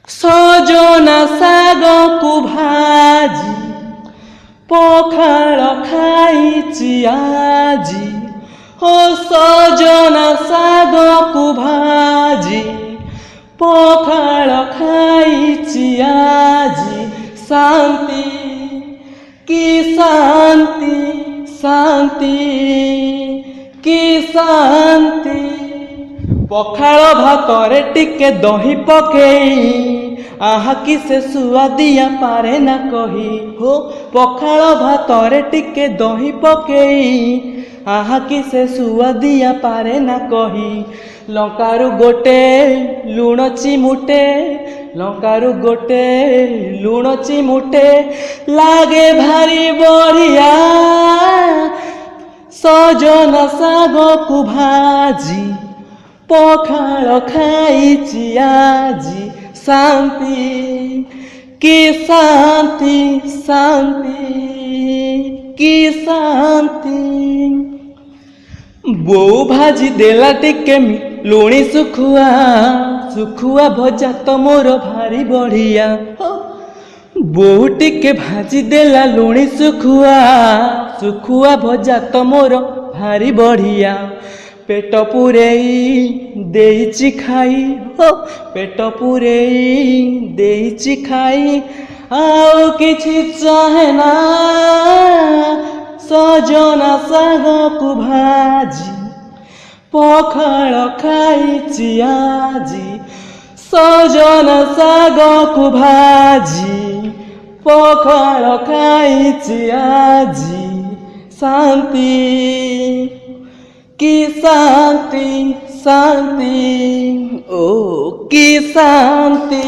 ସଜନା ଶାଗକୁ ଭାଜି ପଖାଳ ଖାଇଛି ଆଜି। ଓ ସଜନା ଶାଗକୁ ଭାଜି ପଖାଳ ଖାଇଛି ଆଜି। ଶାନ୍ତି କି ଶାନ୍ତି, ଶାନ୍ତି କି ଶାନ୍ତି। ପଖାଳ ଭାତରେ ଟିକେ ଦହି ପକେଇ ଆହା କି ସେ ସୁଆଦିଆ ପାରେ ନା କହି। ହୋ ପଖାଳ ଭାତରେ ଟିକେ ଦହି ପକେଇ ଆହା କି ସେ ସୁଆଦିଆ ପାରେ ନା କହି। ଲଙ୍କାରୁ ଗୋଟେ ଲୁଣ ଚିମୁଟେ, ଲଙ୍କାରୁ ଗୋଟେ ଲୁଣ ଚିମୁଟେ ଲାଗେ ଭାରି ବଢ଼ିଆ। ସଜନା ଶାଗକୁ ଭାଜି ପଖାଳ ଖାଇଛି ଆଜି। ଶାନ୍ତି କି ଶାନ୍ତି, ଶାନ୍ତି କି ଶାନ୍ତି। ବୋଉ ଭାଜି ଦେଲା ଟିକେ ଲୁଣି ଶୁଖୁଆ, ଶୁଖୁଆ ଭଜା ତ ମୋର ଭାରି ବଢ଼ିଆ। ବୋଉ ଟିକେ ଭାଜି ଦେଲା ଲୁଣି ଶୁଖୁଆ, ଶୁଖୁଆ ଭଜା ତ ମୋର ଭାରି ବଢ଼ିଆ। ପେଟ ପୂରେଇ ଦେଇଛି ଖାଇ, ହୋ ପେଟ ପୂରେଇ ଦେଇଛି ଖାଇ, ଆଉ କିଛି ଚାହେଁ ନା। ସଜନା ଶାଗକୁ ଭାଜି ପଖାଳ ଖାଇଛି ଆଜି। ସଜନା ଶାଗକୁ ଭାଜି ପଖାଳ ଖାଇଛି ଆଜି। ଶାନ୍ତି କି ଶାନ୍ତି, ଶାନ୍ତି ଓ କି ଶାନ୍ତି।